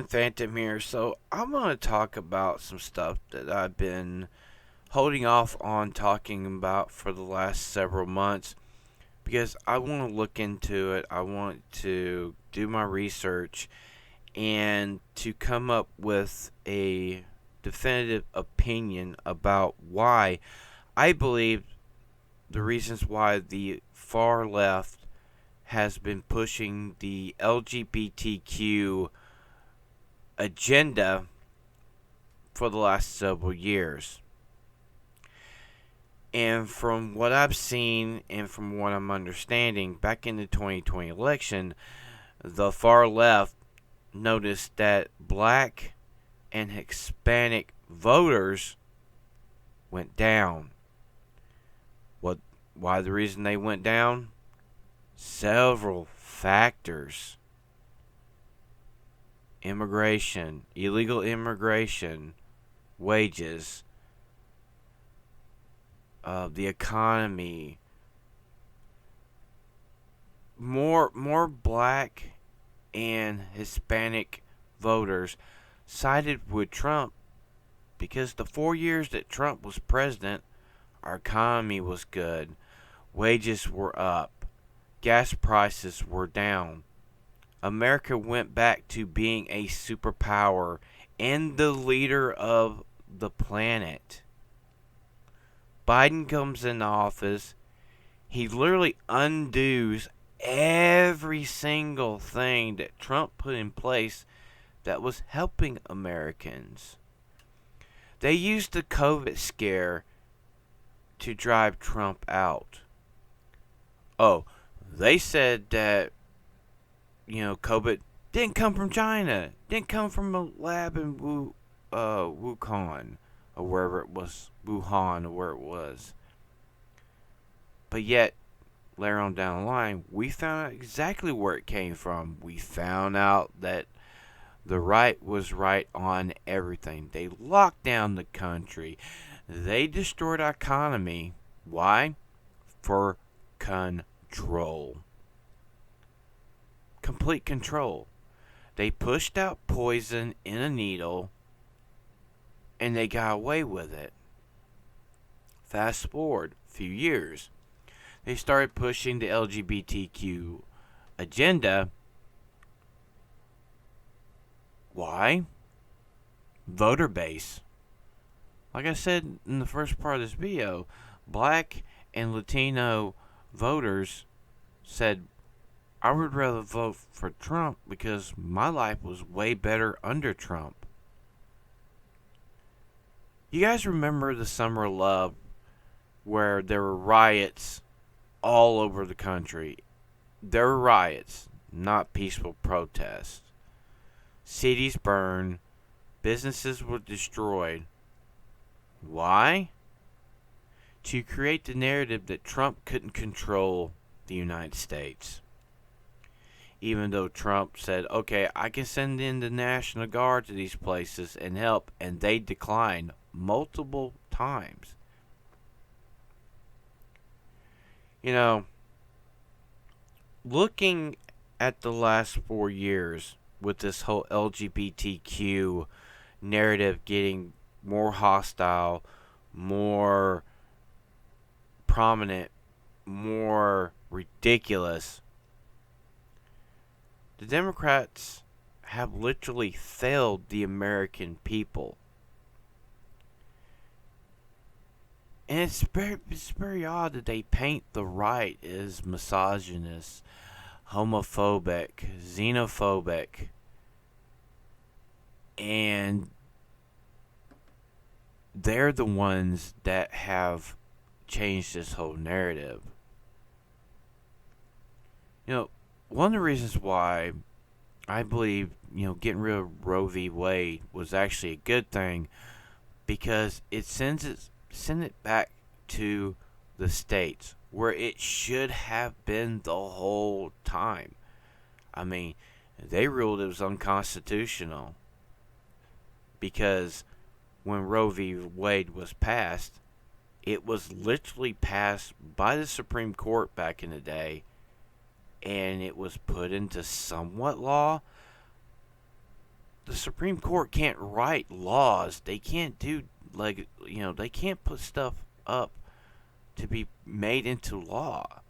everyone, Phantom here. So, I'm going to talk about some stuff that I've been holding off on talking about for the last several months because I want to look into it. I want to do my research and to come up with a definitive opinion about why I believe the reasons why the far left has been pushing the LGBTQ agenda for the last several years. And from what I've seen and from what I'm understanding, back in the 2020 election, the far left noticed that black and Hispanic voters went down. Why the reason they went down? Several factors. Immigration, illegal immigration, wages, the economy. More black and Hispanic voters sided with Trump because the 4 years that Trump was president, our economy was good, wages were up, gas prices were down. America went back to being a superpower and the leader of the planet. Biden comes in office. He literally undoes every single thing that Trump put in place that was helping Americans. They used the COVID scare to drive Trump out. Oh, they said that COVID didn't come from China, didn't come from a lab in Wuhan, or wherever it was, Wuhan, or where it was. But yet, later on down the line, we found out exactly where it came from. We found out that the right was right on everything. They locked down the country. They destroyed our economy. Why? For control. Complete control. They pushed out poison in a needle and they got away with it. Fast forward a few years. They started pushing the LGBTQ agenda. Why? Voter base. Like I said in the first part of this video, black and Latino voters said, I would rather vote for Trump because my life was way better under Trump. You guys remember the Summer of Love where there were riots all over the country? There were riots, not peaceful protests. Cities burned, businesses were destroyed. Why? To create the narrative that Trump couldn't control the United States. Even though Trump said, okay, I can send in the National Guard to these places and help, and they declined multiple times. Looking at the last 4 years with this whole LGBTQ narrative getting more hostile, more prominent, more ridiculous, the Democrats have literally failed the American people. And it's very odd that they paint the right as misogynist, homophobic, xenophobic, and they're the ones that have changed this whole narrative. One of the reasons why I believe, getting rid of Roe v. Wade was actually a good thing because it sent it back to the states where it should have been the whole time. I mean, they ruled it was unconstitutional because when Roe v. Wade was passed, it was literally passed by the Supreme Court back in the day, and it was put into somewhat law, the Supreme Court can't write laws. They can't do, like, they can't put stuff up to be made into law.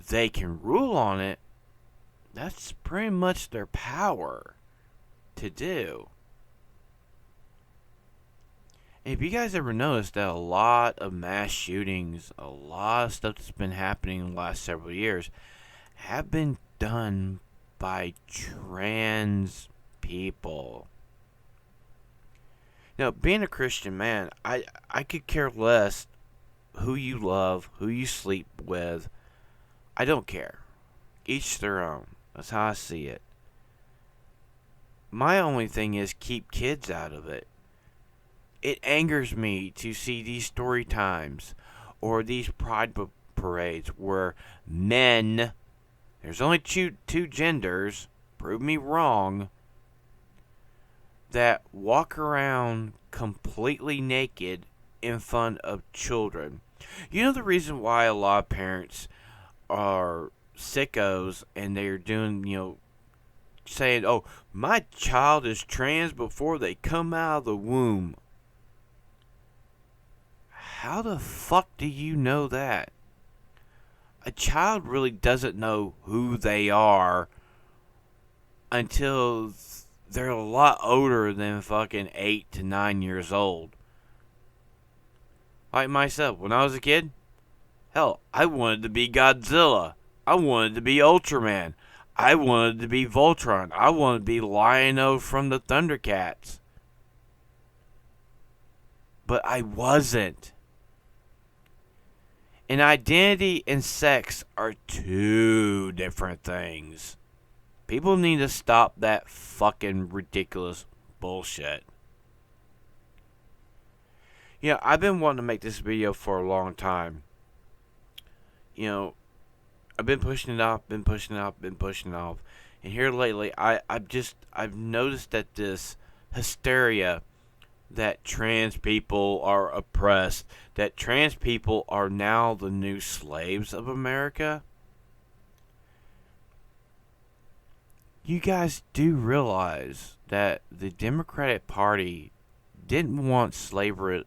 They can rule on it. That's pretty much their power to do. And if you guys ever noticed that a lot of mass shootings, a lot of stuff that's been happening in the last several years have been done by trans people. Now, being a Christian man, I could care less who you love, who you sleep with. I don't care. Each their own. That's how I see it. My only thing is keep kids out of it. It angers me to see these story times or these pride parades where men, there's only two genders, prove me wrong, that walk around completely naked in front of children. You know the reason why a lot of parents are sickos and they're doing, saying, oh, my child is trans before they come out of the womb. How the fuck do you know that? A child really doesn't know who they are until they're a lot older than fucking 8 to 9 years old. Like myself, when I was a kid, hell, I wanted to be Godzilla. I wanted to be Ultraman. I wanted to be Voltron. I wanted to be Lion-O from the Thundercats. But I wasn't. And identity and sex are two different things. People need to stop that fucking ridiculous bullshit. I've been wanting to make this video for a long time. I've been pushing it off, been pushing it off. And here lately, I've noticed that this hysteria that trans people are oppressed, that trans people are now the new slaves of America. You guys do realize that the Democratic Party didn't want slavery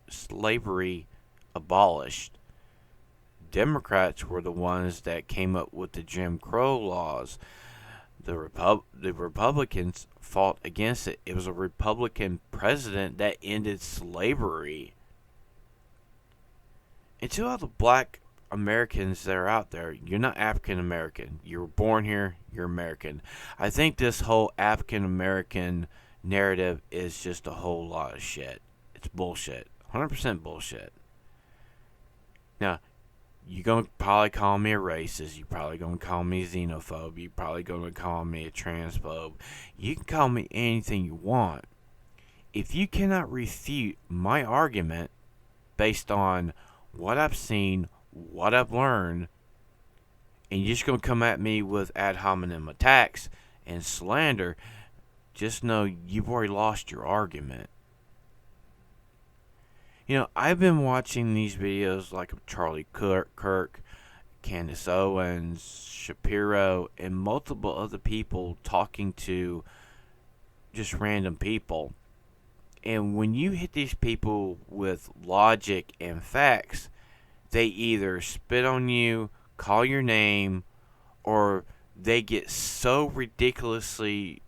abolished. Democrats were the ones that came up with the Jim Crow laws. The Republicans fought against it. It was a Republican president that ended slavery. And to all the black Americans that are out there, you're not African American. You were born here, you're American. I think this whole African American narrative is just a whole lot of shit. It's bullshit. 100% bullshit. Now, you're going to probably call me a racist. You're probably going to call me a xenophobe. You're probably going to call me a transphobe. You can call me anything you want. If you cannot refute my argument based on what I've seen, what I've learned, and you're just going to come at me with ad hominem attacks and slander, just know you've already lost your argument. I've been watching these videos like Charlie Kirk, Candace Owens, Shapiro, and multiple other people talking to just random people. And when you hit these people with logic and facts, they either spit on you, call your name, or they get so ridiculously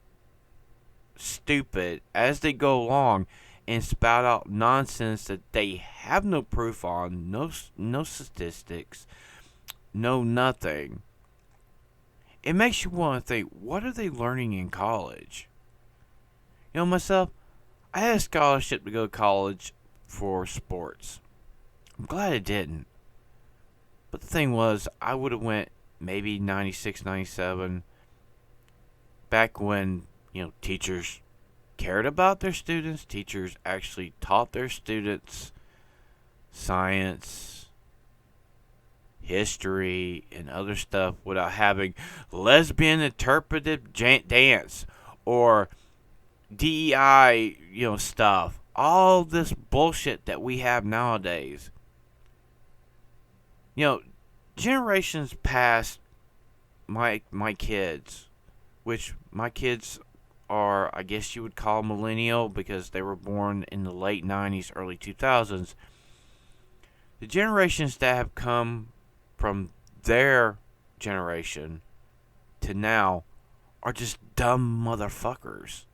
stupid as they go along and spout out nonsense that they have no proof on, no statistics, no nothing. It makes you want to think, what are they learning in college? Myself, I had a scholarship to go to college for sports. I'm glad I didn't. But the thing was, I would have went maybe 96, 97, back when, teachers cared about their students. Teachers actually taught their students science, history, and other stuff without having lesbian interpretive dance or DEI, stuff. All this bullshit that we have nowadays. Generations past my kids, which my kids are, I guess you would call millennial because they were born in the late 90s, early 2000s. The generations that have come from their generation to now are just dumb motherfuckers.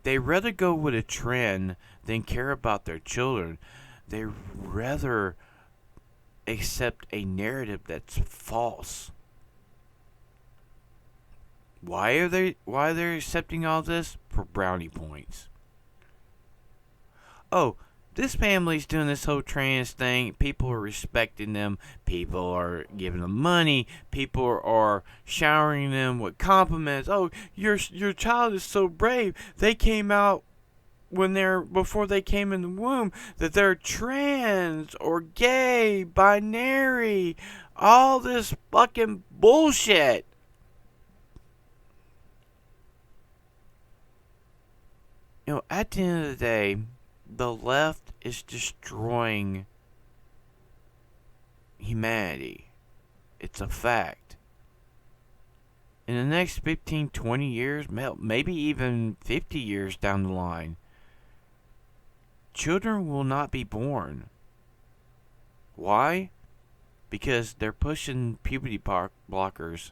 They rather go with a trend than care about their children. They rather accept a narrative that's false. Why are they accepting all this? For brownie points. Oh, this family's doing this whole trans thing. People are respecting them. People are giving them money. People are showering them with compliments. Oh, your child is so brave. They came out before they came in the womb that they're trans or gay, binary, all this fucking bullshit. At the end of the day, the left is destroying humanity. It's a fact. In the next 15, 20 years, maybe even 50 years down the line, children will not be born. Why? Because they're pushing puberty blockers.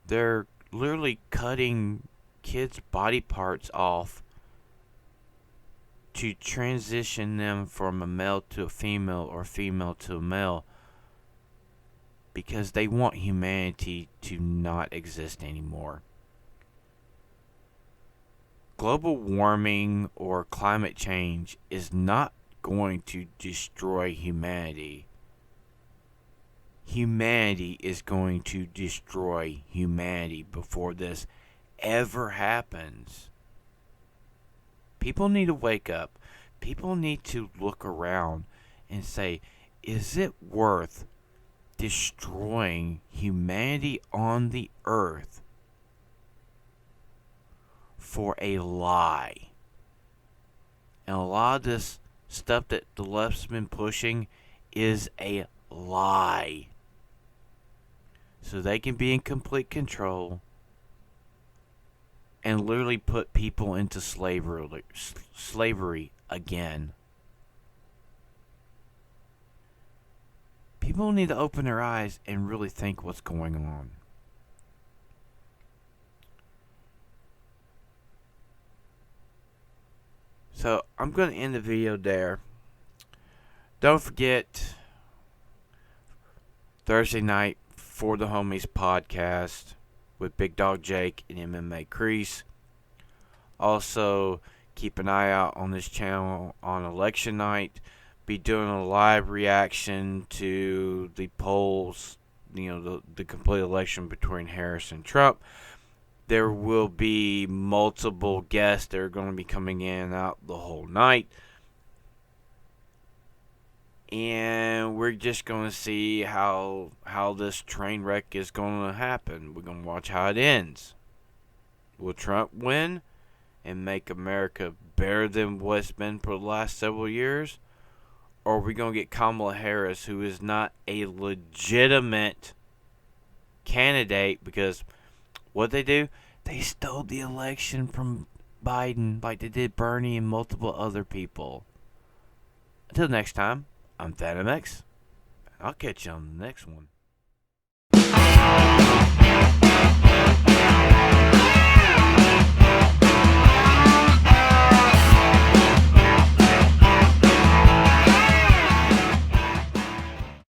They're literally cutting kids' body parts off to transition them from a male to a female or female to a male because they want humanity to not exist anymore. Global warming or climate change is not going to destroy humanity. Humanity is going to destroy humanity before this ever happens. People need to wake up. People need to look around and say, is it worth destroying humanity on the earth for a lie? And a lot of this stuff that the left's been pushing is a lie. So they can be in complete control and literally put people into slavery again. People need to open their eyes and really think what's going on. So I'm going to end the video there. Don't forget, Thursday night, For the Homies podcast with Big Dog Jake and MMA Crease. Also, keep an eye out on this channel on election night. Be doing a live reaction to the polls, the complete election between Harris and Trump. There will be multiple guests that are going to be coming in and out the whole night. And we're just going to see how this train wreck is going to happen. We're going to watch how it ends. Will Trump win and make America better than what it's been for the last several years? Or are we going to get Kamala Harris, who is not a legitimate candidate? Because what they do, they stole the election from Biden like they did Bernie and multiple other people. Until next time, I'm Phantom X. I'll catch you on the next one.